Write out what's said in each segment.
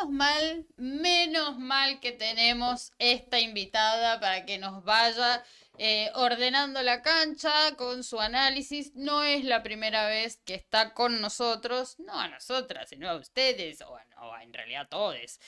menos mal que tenemos esta invitada para que nos vaya ordenando la cancha con su análisis. No es la primera vez que está con nosotros, no a nosotras, sino a ustedes, o en realidad a todos.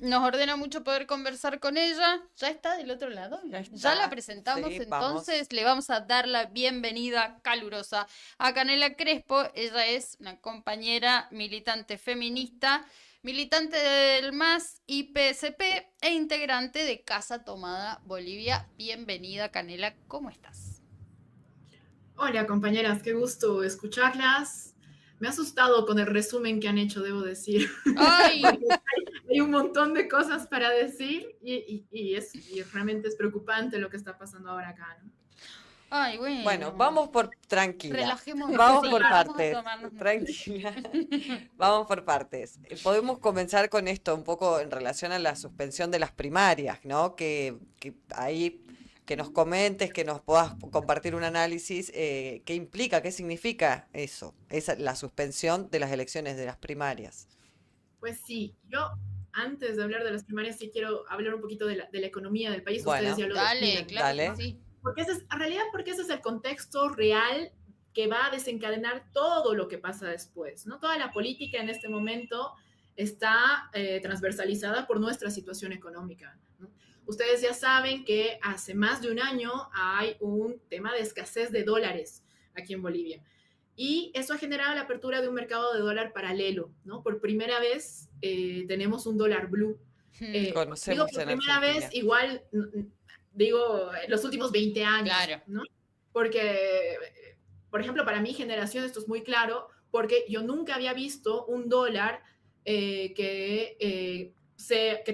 Nos ordena mucho poder conversar con ella. ¿Ya está del otro lado? Ya Ya la está. presentamos, Sí, vamos. entonces le vamos a dar la bienvenida calurosa a Canela Crespo. Ella es una compañera militante feminista, militante del MAS y PSP e integrante de Casa Tomada Bolivia. Bienvenida, Canela, ¿cómo estás? Hola compañeras, qué gusto escucharlas. Me ha asustado con el resumen que han hecho, debo decir, ¡Ay! porque hay un montón de cosas para decir y realmente es preocupante lo que está pasando ahora acá, ¿no? ¡Ay, Bueno, bueno! vamos por tranquila. Relajémonos, Vamos sí, por vamos a partes. tomarnos nuestro Tranquila. Vamos por partes. Podemos comenzar con esto un poco en relación a la suspensión de las primarias, ¿no? Que ahí que nos comentes, que nos puedas compartir un análisis, qué implica, qué significa eso, la suspensión de las elecciones de las primarias. Pues sí, yo antes de hablar de las primarias sí quiero hablar un poquito de la economía del país, ustedes Bueno, ya lo Dale, decían, claro que dale. ¿no? sí. Porque en realidad porque ese es el contexto real que va a desencadenar todo lo que pasa después, ¿no? Toda la política en este momento está transversalizada por nuestra situación económica, ¿no? Ustedes ya saben que hace más de un año hay un tema de escasez de dólares aquí en Bolivia. Y eso ha generado la apertura de un mercado de dólar paralelo, ¿no? Por primera vez tenemos un dólar blue. Digo Conocemos por en primera vez, Argentina. igual digo los últimos 20 años, Claro. ¿no? Porque, por ejemplo, para mi generación esto es muy claro, porque yo nunca había visto un dólar que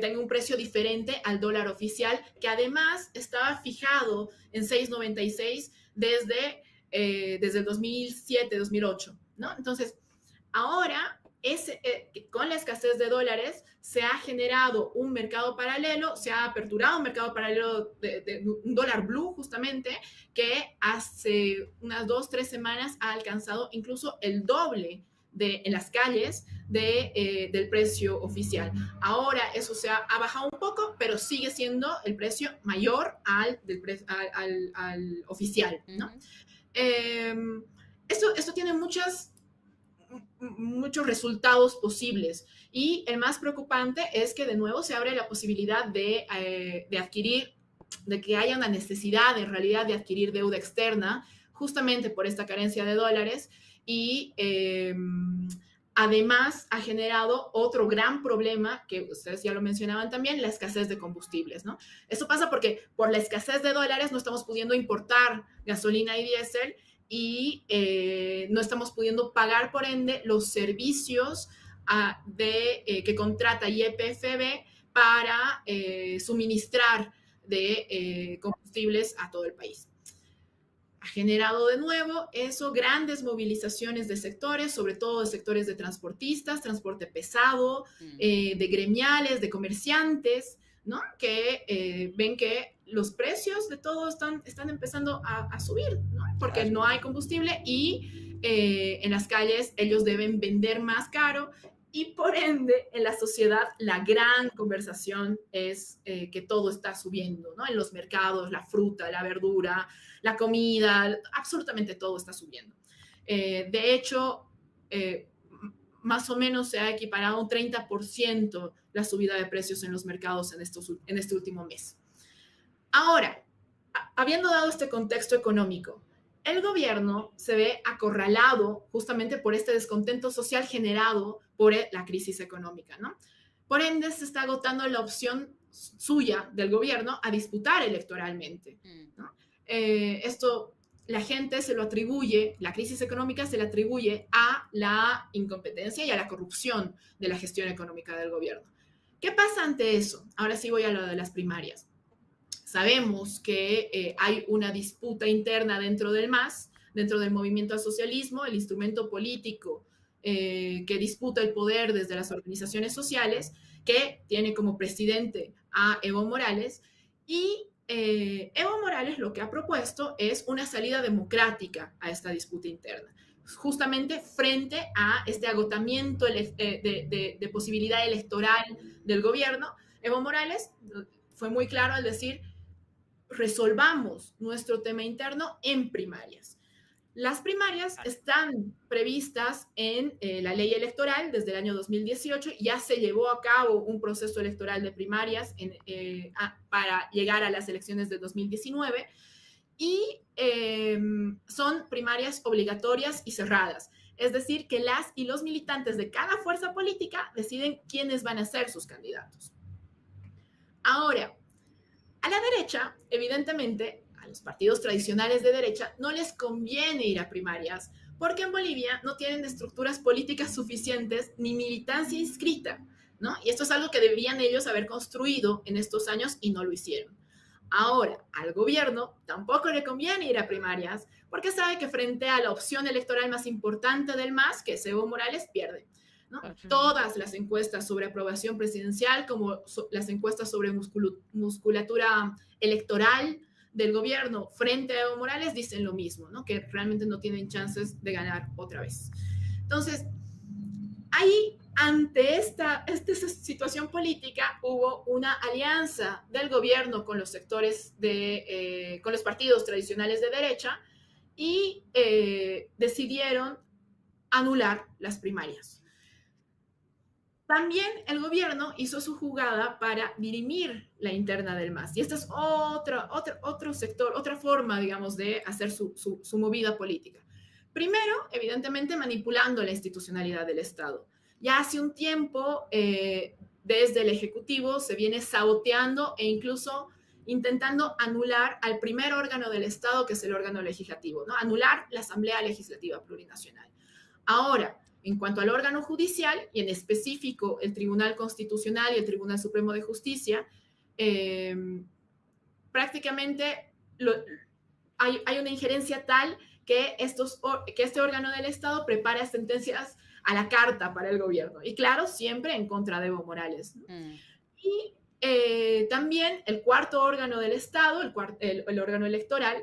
tenga un precio diferente al dólar oficial, que además estaba fijado en 6,96 desde el 2007, 2008, ¿no? Entonces, ahora, con la escasez de dólares, se ha generado un mercado paralelo, se ha aperturado un mercado paralelo de un dólar blue, justamente, que hace unas 2, 3 semanas ha alcanzado incluso el doble en las calles del precio oficial. Ahora eso ha bajado un poco, pero sigue siendo el precio mayor al oficial, Uh ¿no? -huh. Eh, esto tiene muchos resultados posibles. Y el más preocupante es que de nuevo se abre la posibilidad de adquirir, de que haya una necesidad en realidad de adquirir deuda externa, justamente por esta carencia de dólares. Y además ha generado otro gran problema, que ustedes ya lo mencionaban también, la escasez de combustibles, ¿no? Eso pasa porque por la escasez de dólares no estamos pudiendo importar gasolina y diésel y no estamos pudiendo pagar, por ende, los servicios que contrata YPFB para suministrar de combustibles a todo el país. Ha generado de nuevo eso grandes movilizaciones de sectores, sobre todo de sectores de transportistas, transporte pesado, de gremiales, de comerciantes, ¿no? Que ven que los precios de todo están empezando a subir, ¿no? Porque Claro. no hay combustible y en las calles ellos deben vender más caro y por ende en la sociedad la gran conversación es que todo está subiendo, ¿no? En los mercados, la fruta, la verdura, la comida, absolutamente todo está subiendo. De hecho, más o menos se ha equiparado un 30% la subida de precios en los mercados en este último mes. Ahora, habiendo dado este contexto económico, el gobierno se ve acorralado justamente por este descontento social generado por la crisis económica, ¿no? Por ende, se está agotando la opción suya del gobierno a disputar electoralmente, ¿no? Esto la gente se lo atribuye, la crisis económica se le atribuye a la incompetencia y a la corrupción de la gestión económica del gobierno. ¿Qué pasa ante eso? Ahora sí voy a lo de las primarias. Sabemos que hay una disputa interna dentro del MAS, dentro del movimiento al socialismo, el instrumento político que disputa el poder desde las organizaciones sociales, que tiene como presidente a Evo Morales, y Evo Morales lo que ha propuesto es una salida democrática a esta disputa interna. justamente frente a este agotamiento de posibilidad electoral del gobierno. Evo Morales fue muy claro al decir, resolvamos nuestro tema interno en primarias. Las primarias están previstas en la ley electoral desde el año 2018. Ya se llevó a cabo un proceso electoral de primarias para llegar a las elecciones de 2019 y son primarias obligatorias y cerradas. Es decir, que las y los militantes de cada fuerza política deciden quiénes van a ser sus candidatos. Ahora, a la derecha, evidentemente, a los partidos tradicionales de derecha no les conviene ir a primarias porque en Bolivia no tienen estructuras políticas suficientes ni militancia inscrita, ¿no? Y esto es algo que deberían ellos haber construido en estos años y no lo hicieron. Ahora, al gobierno tampoco le conviene ir a primarias porque sabe que frente a la opción electoral más importante del MAS, que es Evo Morales, pierde, ¿no? Todas las encuestas sobre aprobación presidencial, como las encuestas sobre musculatura electoral del gobierno frente a Evo Morales, dicen lo mismo, ¿no? Que realmente no tienen chances de ganar otra vez. Entonces, ahí, ante esta situación política, hubo una alianza del gobierno con los sectores con los partidos tradicionales de derecha y decidieron anular las primarias. También el gobierno hizo su jugada para dirimir la interna del MAS. Y esta es otro sector, otra forma, digamos, de hacer su movida política. Primero, evidentemente, manipulando la institucionalidad del Estado. Ya hace un tiempo, desde el Ejecutivo, se viene saboteando e incluso intentando anular al primer órgano del Estado, que es el órgano legislativo, ¿no? Anular la Asamblea Legislativa Plurinacional. Ahora, en cuanto al órgano judicial, y en específico el Tribunal Constitucional y el Tribunal Supremo de Justicia, prácticamente hay una injerencia tal que este órgano del Estado prepara sentencias a la carta para el gobierno. Y claro, siempre en contra de Evo Morales, ¿no? Y también el cuarto órgano del Estado, el órgano electoral,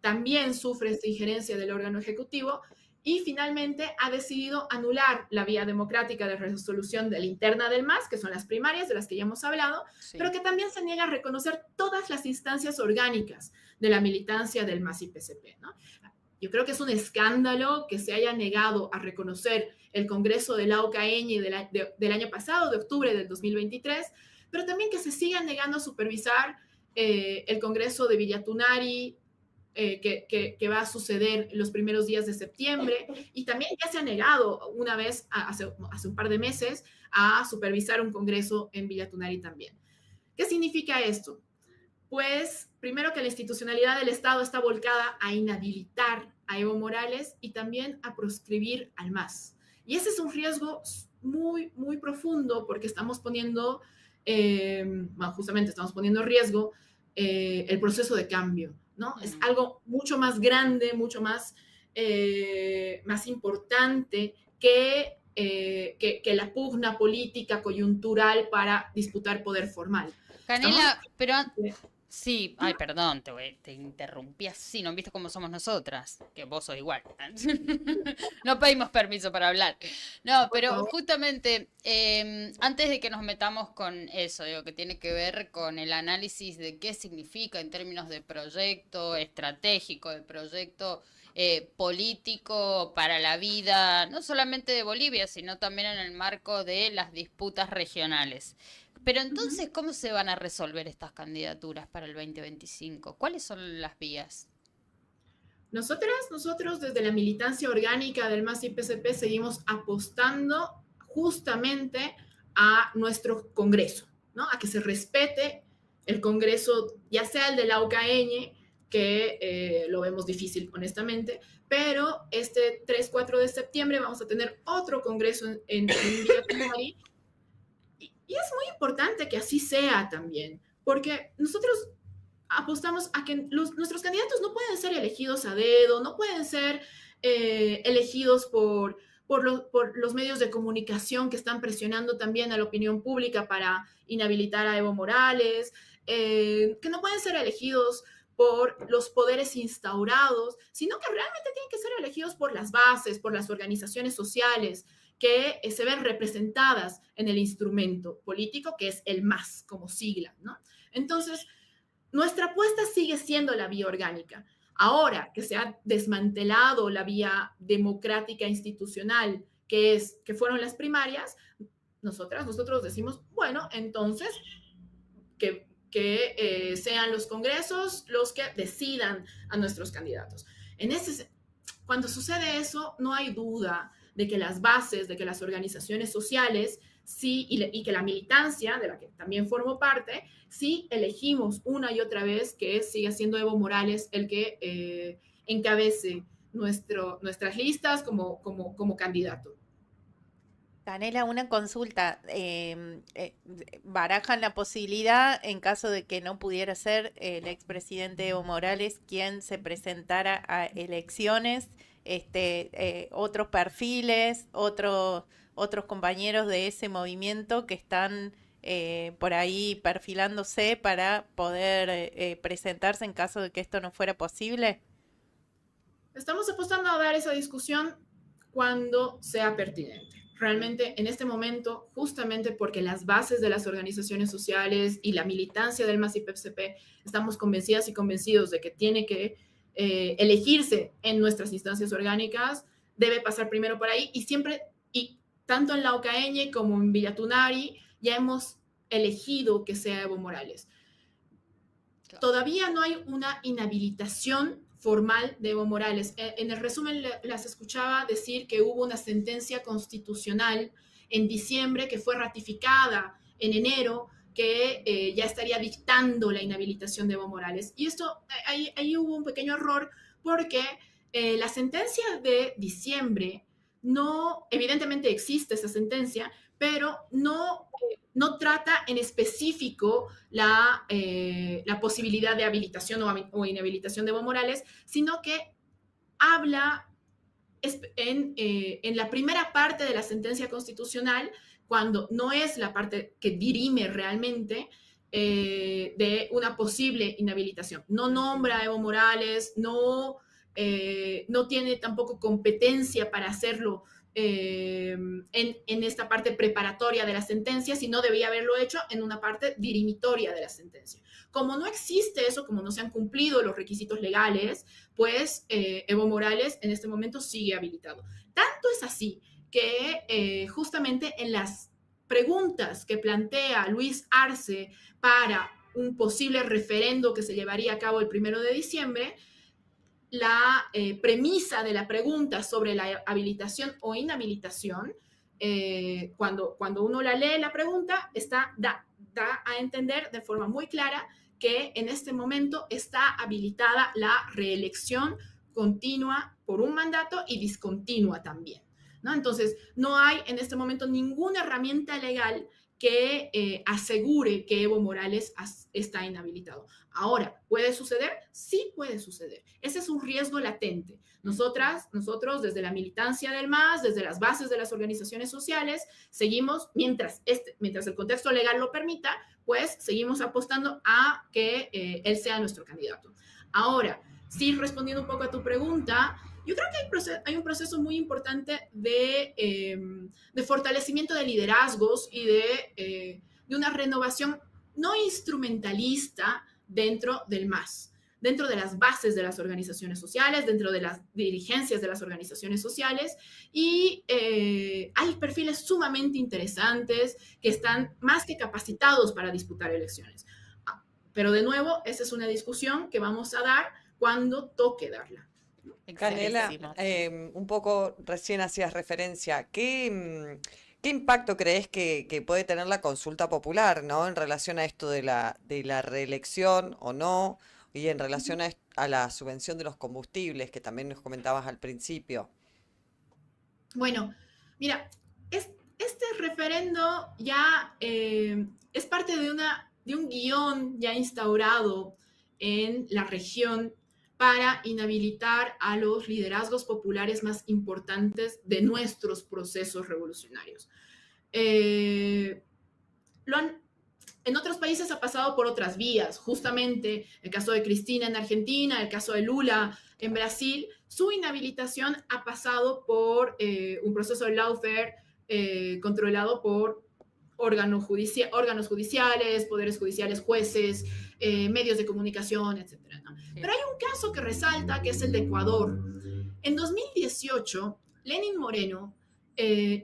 también sufre esta injerencia del órgano ejecutivo y finalmente ha decidido anular la vía democrática de resolución de la interna del MAS, que son las primarias de las que ya hemos hablado, sí, pero que también se niega a reconocer todas las instancias orgánicas de la militancia del MAS y PSP, ¿no? Yo creo que es un escándalo que se haya negado a reconocer el Congreso del AUCAEñi del año pasado, de octubre del 2023, pero también que se siga negando a supervisar el Congreso de Villatunari, que va a suceder los primeros días de septiembre, y también ya se ha negado una vez, hace un par de meses, a supervisar un congreso en Villatunari también. ¿Qué significa esto? Pues, primero que la institucionalidad del Estado está volcada a inhabilitar a Evo Morales y también a proscribir al MAS. Y ese es un riesgo muy, muy profundo porque estamos poniendo, justamente estamos poniendo en riesgo el proceso de cambio, ¿no? Es algo mucho más grande, mucho más, más importante que la pugna política coyuntural para disputar poder formal. Canela, pero sí, ay, perdón, te interrumpí así, ¿no viste cómo somos nosotras? Que vos sos igual. No pedimos permiso para hablar. No, pero justamente, antes de que nos metamos con eso, digo, que tiene que ver con el análisis de qué significa en términos de proyecto estratégico, de proyecto político para la vida, no solamente de Bolivia, sino también en el marco de las disputas regionales. Pero entonces, ¿cómo se van a resolver estas candidaturas para el 2025? ¿Cuáles son las vías? Nosotros desde la militancia orgánica del MAS y PSP seguimos apostando justamente a nuestro Congreso, ¿no? A que se respete el Congreso, ya sea el de la UCAEñi, que lo vemos difícil, honestamente, pero este 3-4 de septiembre vamos a tener otro Congreso en Villatunari. Y es muy importante que así sea también, porque nosotros apostamos a que nuestros candidatos no pueden ser elegidos a dedo, no pueden ser elegidos por los medios de comunicación que están presionando también a la opinión pública para inhabilitar a Evo Morales, que no pueden ser elegidos por los poderes instaurados, sino que realmente tienen que ser elegidos por las bases, por las organizaciones sociales que se ven representadas en el instrumento político, que es el MAS como sigla, ¿no? Entonces, nuestra apuesta sigue siendo la vía orgánica. Ahora que se ha desmantelado la vía democrática institucional, que fueron las primarias, nosotros decimos, bueno, entonces que sean los congresos los que decidan a nuestros candidatos. Cuando sucede eso, no hay duda de que las bases, de que las organizaciones sociales, sí, y que la militancia, de la que también formo parte, sí elegimos una y otra vez que siga siendo Evo Morales el que encabece nuestras listas como candidato. Canela, una consulta. ¿Barajan la posibilidad, en caso de que no pudiera ser el expresidente Evo Morales quien se presentara a elecciones, otros perfiles, otros compañeros de ese movimiento que están por ahí perfilándose para poder presentarse en caso de que esto no fuera posible? Estamos apostando a dar esa discusión cuando sea pertinente. Realmente en este momento, justamente porque las bases de las organizaciones sociales y la militancia del MAS y PEP-CP estamos convencidas y convencidos de que tiene que elegirse en nuestras instancias orgánicas, debe pasar primero por ahí y siempre, y tanto en la Ocaña como en Villatunari, ya hemos elegido que sea Evo Morales. Claro. Todavía no hay una inhabilitación formal de Evo Morales. En el resumen las escuchaba decir que hubo una sentencia constitucional en diciembre que fue ratificada en enero, que ya estaría dictando la inhabilitación de Evo Morales. Y esto, ahí hubo un pequeño error porque la sentencia de diciembre no, evidentemente existe esa sentencia, pero no trata en específico la posibilidad de habilitación o inhabilitación de Evo Morales, sino que habla en la primera parte de la sentencia constitucional, cuando no es la parte que dirime realmente de una posible inhabilitación. No nombra a Evo Morales, no tiene tampoco competencia para hacerlo en esta parte preparatoria de la sentencia, sino debía haberlo hecho en una parte dirimitoria de la sentencia. Como no existe eso, como no se han cumplido los requisitos legales, pues Evo Morales en este momento sigue habilitado. Tanto es así que justamente en las preguntas que plantea Luis Arce para un posible referendo que se llevaría a cabo el 1 de diciembre, la premisa de la pregunta sobre la habilitación o inhabilitación, cuando uno la lee la pregunta, da a entender de forma muy clara que en este momento está habilitada la reelección continua por un mandato y discontinua también, ¿no? Entonces, no hay en este momento ninguna herramienta legal que asegure que Evo Morales está inhabilitado. Ahora, ¿puede suceder? Sí puede suceder. Ese es un riesgo latente. Nosotros desde la militancia del MAS, desde las bases de las organizaciones sociales, seguimos, mientras el contexto legal lo permita, pues seguimos apostando a que él sea nuestro candidato. Ahora, sí, respondiendo un poco a tu pregunta, yo creo que hay un proceso muy importante de fortalecimiento de liderazgos y de una renovación no instrumentalista dentro del MAS, dentro de las bases de las organizaciones sociales, dentro de las dirigencias de las organizaciones sociales, y hay perfiles sumamente interesantes que están más que capacitados para disputar elecciones. Pero de nuevo, esa es una discusión que vamos a dar cuando toque darla. Canela, un poco recién hacías referencia, ¿qué impacto crees que puede tener la consulta popular, ¿no? En relación a esto de la reelección o no, y en relación a la subvención de los combustibles, que también nos comentabas al principio? Bueno, mira, este referendo ya es parte de un guión ya instaurado en la región para inhabilitar a los liderazgos populares más importantes de nuestros procesos revolucionarios. En otros países ha pasado por otras vías, justamente el caso de Cristina en Argentina, el caso de Lula en Brasil, su inhabilitación ha pasado por un proceso de lawfare controlado por órganos judiciales, poderes judiciales, jueces, medios de comunicación, etc. ¿no? Sí. Pero hay un caso que resalta, que es el de Ecuador. En 2018, Lenín Moreno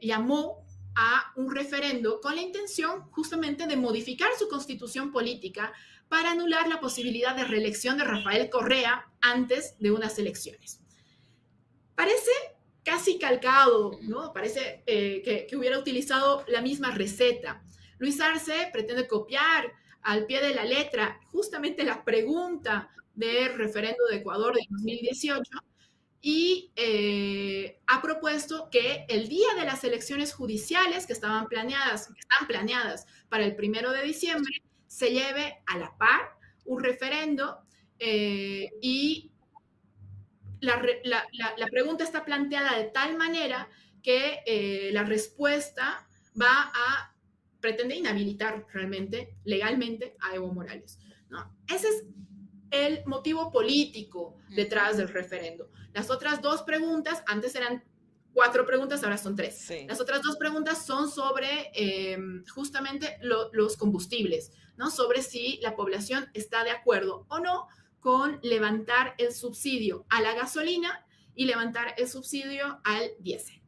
llamó a un referendo con la intención justamente de modificar su constitución política para anular la posibilidad de reelección de Rafael Correa antes de unas elecciones. Parece casi calcado, ¿no? Parece que hubiera utilizado la misma receta. Luis Arce pretende copiar al pie de la letra justamente la pregunta del referendo de Ecuador de 2018 y ha propuesto que el día de las elecciones judiciales que están planeadas para el 1 de diciembre, se lleve a la par un referendo y la pregunta está planteada de tal manera que la respuesta pretende inhabilitar realmente, legalmente, a Evo Morales, ¿no? Ese es el motivo político detrás del referendo. Las otras dos preguntas, antes eran 4 preguntas, ahora son 3. Sí. Las otras 2 preguntas son sobre justamente los combustibles, ¿no? Sobre si la población está de acuerdo o no con levantar el subsidio a la gasolina y levantar el subsidio al diésel.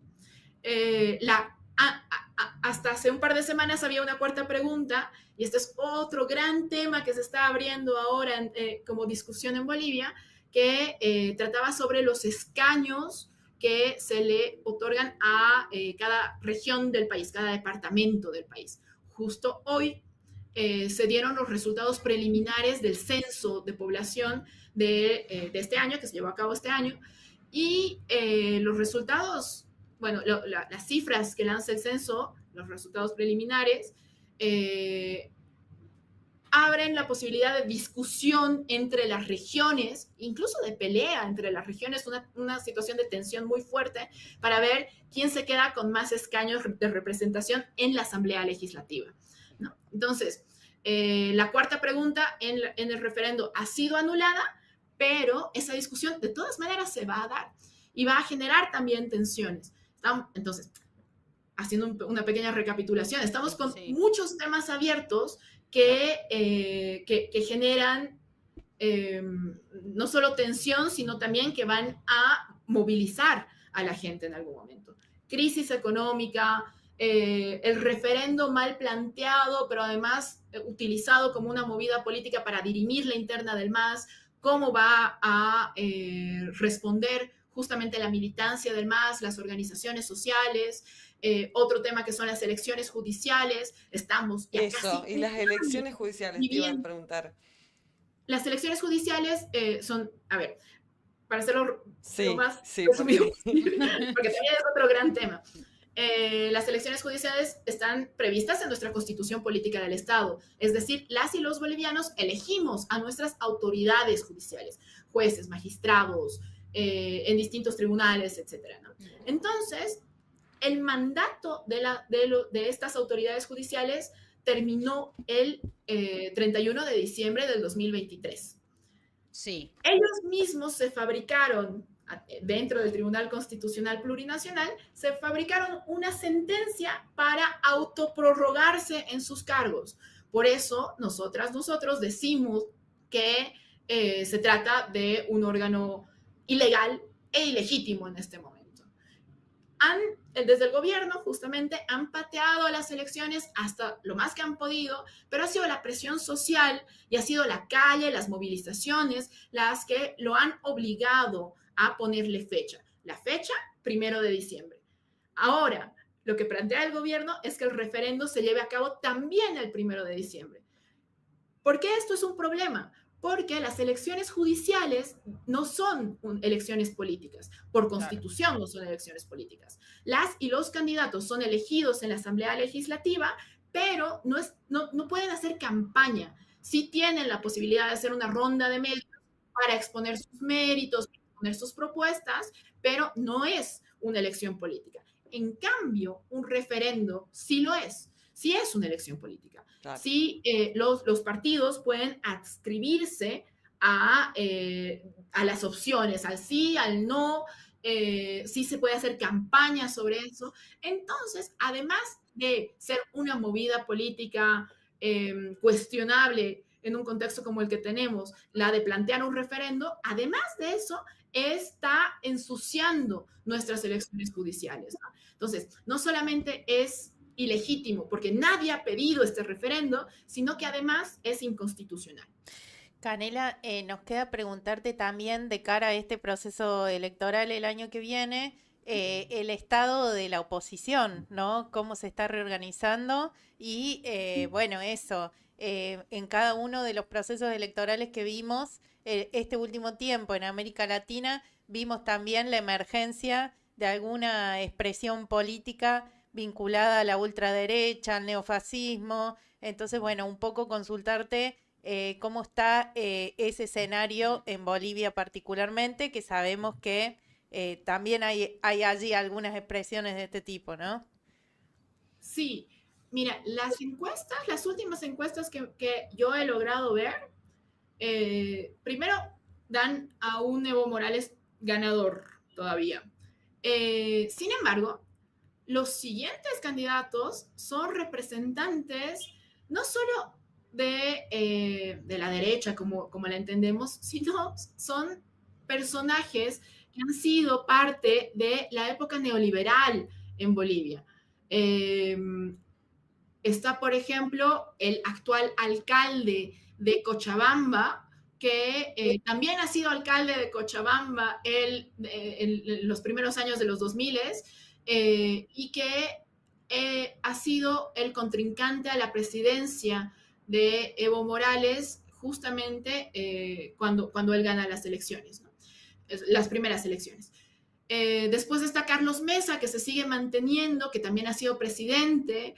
Hasta hace un par de semanas había una 4ª pregunta, y este es otro gran tema que se está abriendo ahora como discusión en Bolivia, que trataba sobre los escaños que se le otorgan a cada región del país, cada departamento del país. Justo hoy se dieron los resultados preliminares del censo de población de este año, que se llevó a cabo este año, y los resultados, bueno, las cifras que lanza el censo, los resultados preliminares, abren la posibilidad de discusión entre las regiones, incluso de pelea entre las regiones, una situación de tensión muy fuerte para ver quién se queda con más escaños de representación en la Asamblea Legislativa, ¿no? Entonces, la 4ª pregunta en el referendo ha sido anulada, pero esa discusión de todas maneras se va a dar y va a generar también tensiones. Entonces, haciendo una pequeña recapitulación, estamos con muchos temas abiertos que generan no solo tensión, sino también que van a movilizar a la gente en algún momento. Crisis económica, el referendo mal planteado, pero además utilizado como una movida política para dirimir la interna del MAS, cómo va a responder justamente la militancia del MAS, las organizaciones sociales. Otro tema que son las elecciones judiciales. Estamos ya Eso, y las elecciones judiciales, te iba a preguntar. Las elecciones judiciales son, a ver, para hacerlo lo más resumido posible, porque también es otro gran tema. Las elecciones judiciales están previstas en nuestra Constitución Política del Estado, es decir, las y los bolivianos elegimos a nuestras autoridades judiciales, jueces, magistrados, en distintos tribunales, etcétera, ¿no? Entonces, el mandato de estas autoridades judiciales terminó el 31 de diciembre del 2023. Sí. Ellos mismos se fabricaron, dentro del Tribunal Constitucional Plurinacional, se fabricaron una sentencia para autoprorrogarse en sus cargos. Por eso, nosotros decimos que se trata de un órgano ilegal e ilegítimo en este momento. Desde el gobierno justamente han pateado a las elecciones hasta lo más que han podido, pero ha sido la presión social y ha sido la calle, las movilizaciones, las que lo han obligado a ponerle fecha. La fecha, 1 de diciembre. Ahora, lo que plantea el gobierno es que el referendo se lleve a cabo también el 1 de diciembre. ¿Por qué esto es un problema? Porque las elecciones judiciales no son elecciones políticas. Por constitución no son elecciones políticas. Las y los candidatos son elegidos en la Asamblea Legislativa, pero no pueden hacer campaña. Sí tienen la posibilidad de hacer una ronda de medios para exponer sus méritos, exponer sus propuestas, pero no es una elección política. En cambio, un referendo sí lo es. sí es una elección política. Claro. Sí, los partidos pueden adscribirse a las opciones, al sí, al no, sí se puede hacer campaña sobre eso. Entonces, además de ser una movida política cuestionable en un contexto como el que tenemos, la de plantear un referendo, además de eso, está ensuciando nuestras elecciones judiciales, ¿no? Entonces, no solamente es ilegítimo porque nadie ha pedido este referendo, sino que además es inconstitucional. Canela, nos queda preguntarte también de cara a este proceso electoral el año que viene, el estado de la oposición, ¿no? Cómo se está reorganizando y, bueno, eso, en cada uno de los procesos electorales que vimos este último tiempo en América Latina, vimos también la emergencia de alguna expresión política vinculada a la ultraderecha, al neofascismo. Entonces, bueno, un poco consultarte cómo está ese escenario en Bolivia particularmente, que sabemos que también hay allí algunas expresiones de este tipo, ¿no? Sí, mira, las últimas encuestas que yo he logrado ver, primero dan a un Evo Morales ganador todavía. Sin embargo, los siguientes candidatos son representantes no solo de la derecha, como la entendemos, sino son personajes que han sido parte de la época neoliberal en Bolivia. Está, por ejemplo, el actual alcalde de Cochabamba, que también ha sido alcalde de Cochabamba en los primeros años de los 2000 y que ha sido el contrincante a la presidencia de Evo Morales justamente cuando él gana las elecciones, ¿no? Las primeras elecciones. Después está Carlos Mesa, que se sigue manteniendo, que también ha sido presidente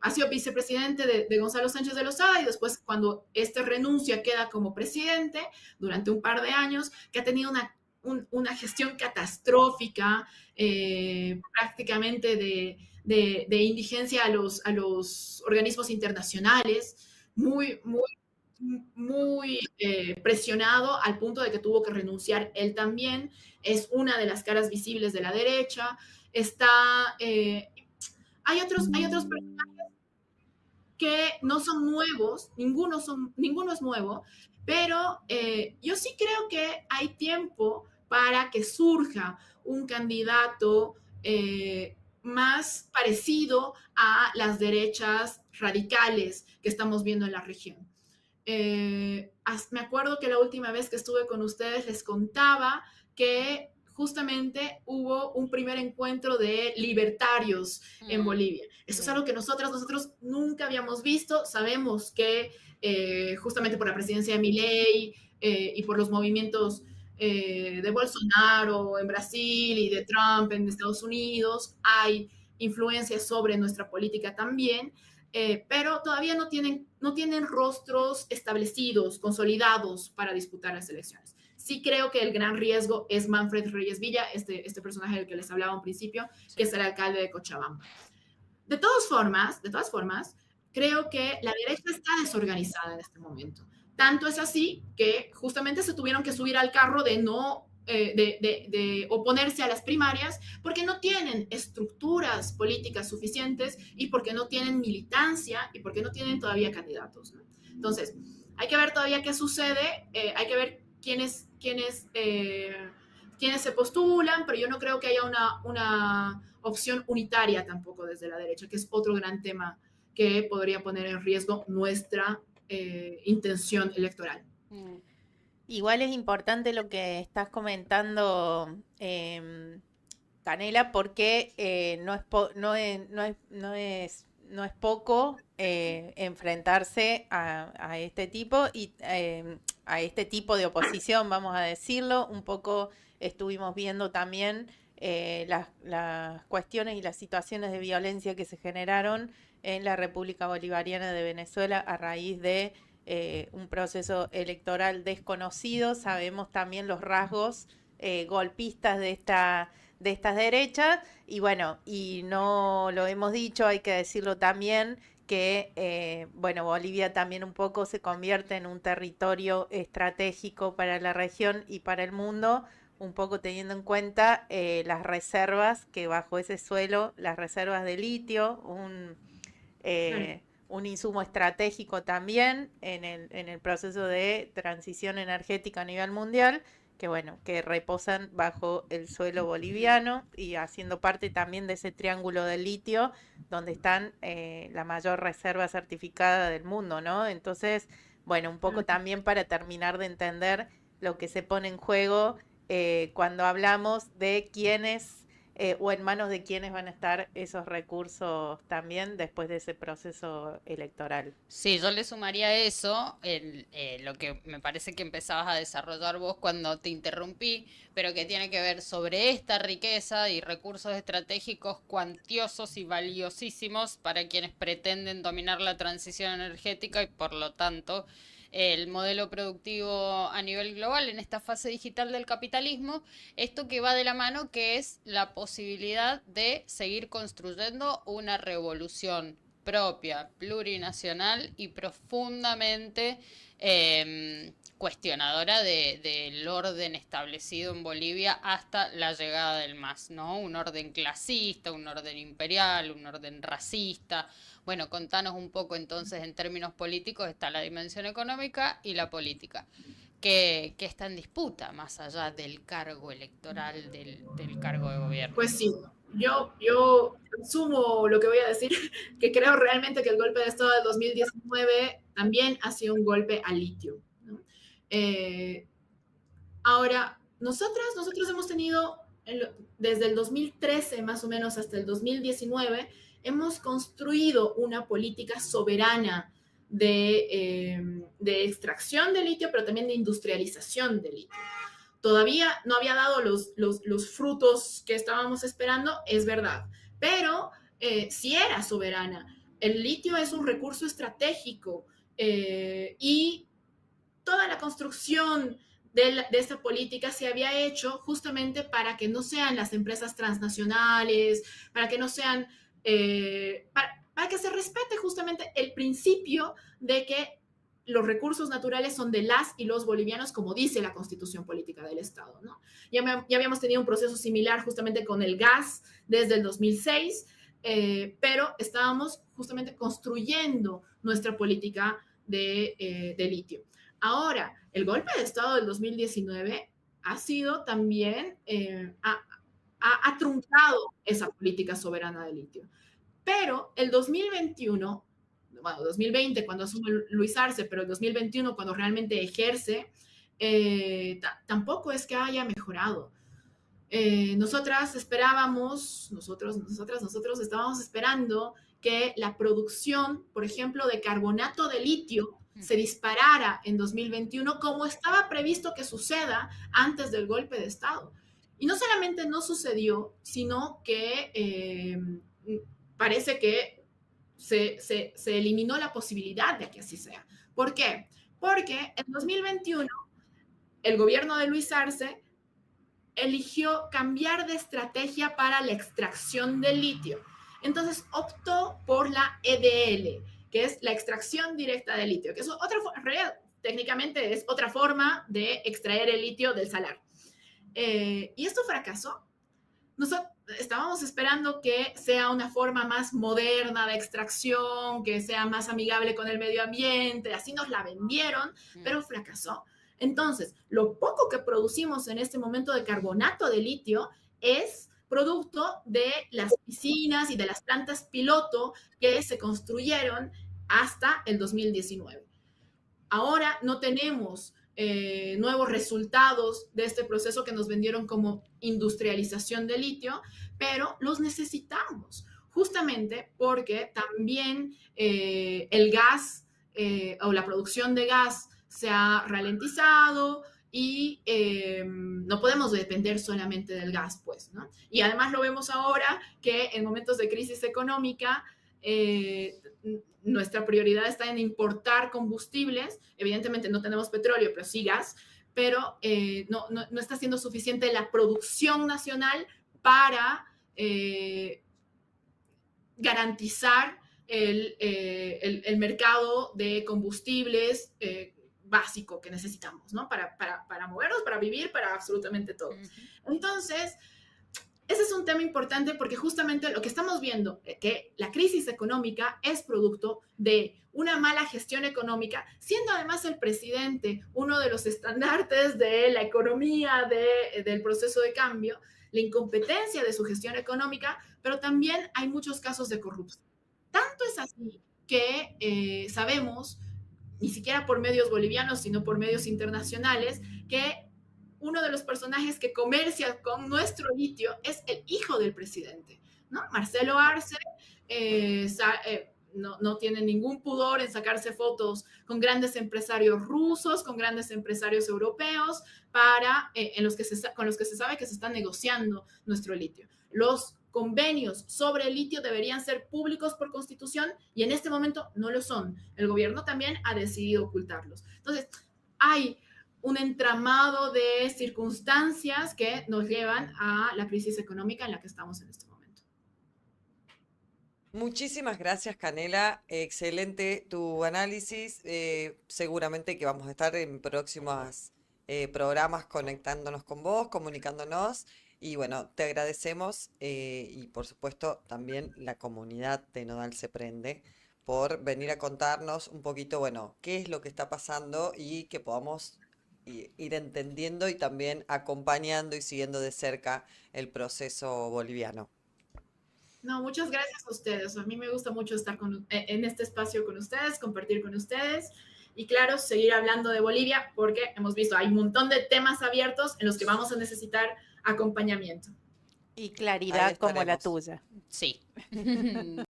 ha sido vicepresidente de Gonzalo Sánchez de Lozada, y después cuando este renuncia queda como presidente durante un par de años, que ha tenido una gestión catastrófica, prácticamente de indigencia a los organismos internacionales, muy, muy presionado al punto de que tuvo que renunciar él también. Es una de las caras visibles de la derecha. Hay otros personajes que no son nuevos, ninguno es nuevo, pero yo sí creo que hay tiempo para que surja un candidato más parecido a las derechas radicales que estamos viendo en la región. Me acuerdo que la última vez que estuve con ustedes les contaba que justamente hubo un primer encuentro de libertarios en Bolivia. Eso es algo que nosotros nunca habíamos visto. Sabemos que justamente por la presidencia de Milei y por los movimientos de Bolsonaro en Brasil y de Trump en Estados Unidos, hay influencia sobre nuestra política también. Pero todavía no tienen rostros establecidos, consolidados para disputar las elecciones. Sí creo que el gran riesgo es Manfred Reyes Villa, este personaje del que les hablaba al principio, que es el alcalde de Cochabamba. De todas formas, creo que la derecha está desorganizada en este momento. Tanto es así que justamente se tuvieron que subir al carro de oponerse a las primarias porque no tienen estructuras políticas suficientes y porque no tienen militancia y porque no tienen todavía candidatos, ¿no? Entonces, hay que ver todavía qué sucede, hay que ver quiénes se postulan, pero yo no creo que haya una opción unitaria tampoco desde la derecha, que es otro gran tema que podría poner en riesgo nuestra intención electoral. Igual es importante lo que estás comentando, Canela, porque no es poco enfrentarse a este tipo y a este tipo de oposición, vamos a decirlo. Un poco estuvimos viendo también las cuestiones y las situaciones de violencia que se generaron en la República Bolivariana de Venezuela a raíz de un proceso electoral desconocido. Sabemos también los rasgos golpistas de de estas derechas. Y bueno, y no lo hemos dicho, hay que decirlo también, que bueno, Bolivia también un poco se convierte en un territorio estratégico para la región y para el mundo, un poco teniendo en cuenta las reservas que bajo ese suelo, las reservas de litio, un insumo estratégico también en el proceso de transición energética a nivel mundial, que bueno, que reposan bajo el suelo boliviano y haciendo parte también de ese triángulo de litio donde están la mayor reserva certificada del mundo, ¿no? Entonces, bueno, un poco también para terminar de entender lo que se pone en juego cuando hablamos de quiénes o en manos de quiénes van a estar esos recursos también después de ese proceso electoral. Sí, yo le sumaría a eso, lo que me parece que empezabas a desarrollar vos cuando te interrumpí, pero que tiene que ver sobre esta riqueza y recursos estratégicos cuantiosos y valiosísimos para quienes pretenden dominar la transición energética y por lo tanto el modelo productivo a nivel global en esta fase digital del capitalismo, esto que va de la mano, que es la posibilidad de seguir construyendo una revolución propia, plurinacional y profundamente cuestionadora del orden establecido en Bolivia hasta la llegada del MAS, ¿no? Un orden clasista, un orden imperial, un orden racista. Bueno, contanos un poco entonces en términos políticos, está la dimensión económica y la política, que está en disputa más allá del cargo electoral, del cargo de gobierno. Pues sí, yo sumo lo que voy a decir, que creo realmente que el golpe de Estado del 2019 también ha sido un golpe al litio, ¿no? Ahora, nosotros hemos tenido, desde el 2013 más o menos hasta el 2019, hemos construido una política soberana de extracción de litio, pero también de industrialización de litio. Todavía no había dado los frutos que estábamos esperando, es verdad, pero sí era soberana. El litio es un recurso estratégico y toda la construcción de esta política se había hecho justamente para que no sean las empresas transnacionales, para que no sean, para que se respete justamente el principio de que los recursos naturales son de las y los bolivianos, como dice la Constitución Política del Estado, ¿no? Ya habíamos tenido un proceso similar justamente con el gas desde el 2006, pero estábamos justamente construyendo nuestra política de litio. Ahora, el golpe de Estado del 2019 ha sido también, ha truncado esa política soberana de litio. Pero el 2021, bueno, 2020 cuando asume Luis Arce, pero el 2021 cuando realmente ejerce, tampoco es que haya mejorado. Nosotros estábamos esperando que la producción, por ejemplo, de carbonato de litio se disparara en 2021 como estaba previsto que suceda antes del golpe de Estado. Y no solamente no sucedió, sino que parece que se eliminó la posibilidad de que así sea. ¿Por qué? Porque en 2021 el gobierno de Luis Arce eligió cambiar de estrategia para la extracción del litio. Entonces optó por la EDL, que es la extracción directa de litio, que es otra, en realidad técnicamente es otra forma de extraer el litio del salar. Y esto fracasó. Nosotros estábamos esperando que sea una forma más moderna de extracción, que sea más amigable con el medio ambiente, así nos la vendieron, pero fracasó. Entonces, lo poco que producimos en este momento de carbonato de litio es producto de las piscinas y de las plantas piloto que se construyeron hasta el 2019. Ahora no tenemos nuevos resultados de este proceso que nos vendieron como industrialización de litio, pero los necesitamos, justamente porque también el gas o la producción de gas se ha ralentizado y no podemos depender solamente del gas, pues, ¿no? Y además lo vemos ahora que en momentos de crisis económica nuestra prioridad está en importar combustibles. Evidentemente no tenemos petróleo, pero sí gas, pero no está siendo suficiente la producción nacional para garantizar el mercado de combustibles básico que necesitamos, ¿no? Para movernos, para vivir, para absolutamente todo. Entonces, ese es un tema importante porque justamente lo que estamos viendo, que la crisis económica es producto de una mala gestión económica, siendo además el presidente uno de los estandartes de la economía, del proceso de cambio, la incompetencia de su gestión económica, pero también hay muchos casos de corrupción. Tanto es así que sabemos, ni siquiera por medios bolivianos, sino por medios internacionales, que uno de los personajes que comercia con nuestro litio es el hijo del presidente, ¿no? Marcelo Arce no tiene ningún pudor en sacarse fotos con grandes empresarios rusos, con grandes empresarios europeos, con los que se sabe que se está negociando nuestro litio. Los convenios sobre el litio deberían ser públicos por constitución y en este momento no lo son. El gobierno también ha decidido ocultarlos. Entonces, hay un entramado de circunstancias que nos llevan a la crisis económica en la que estamos en este momento. Muchísimas gracias, Canela. Excelente tu análisis. Seguramente que vamos a estar en próximos programas conectándonos con vos, comunicándonos. Y bueno, te agradecemos y por supuesto también la comunidad de Nodal se prende por venir a contarnos un poquito, bueno, qué es lo que está pasando y que podamos ir entendiendo y también acompañando y siguiendo de cerca el proceso boliviano. No, muchas gracias a ustedes. A mí me gusta mucho estar en este espacio con ustedes, compartir con ustedes y claro, seguir hablando de Bolivia porque hemos visto, hay un montón de temas abiertos en los que vamos a necesitar acompañamiento. Y claridad como la tuya. Sí.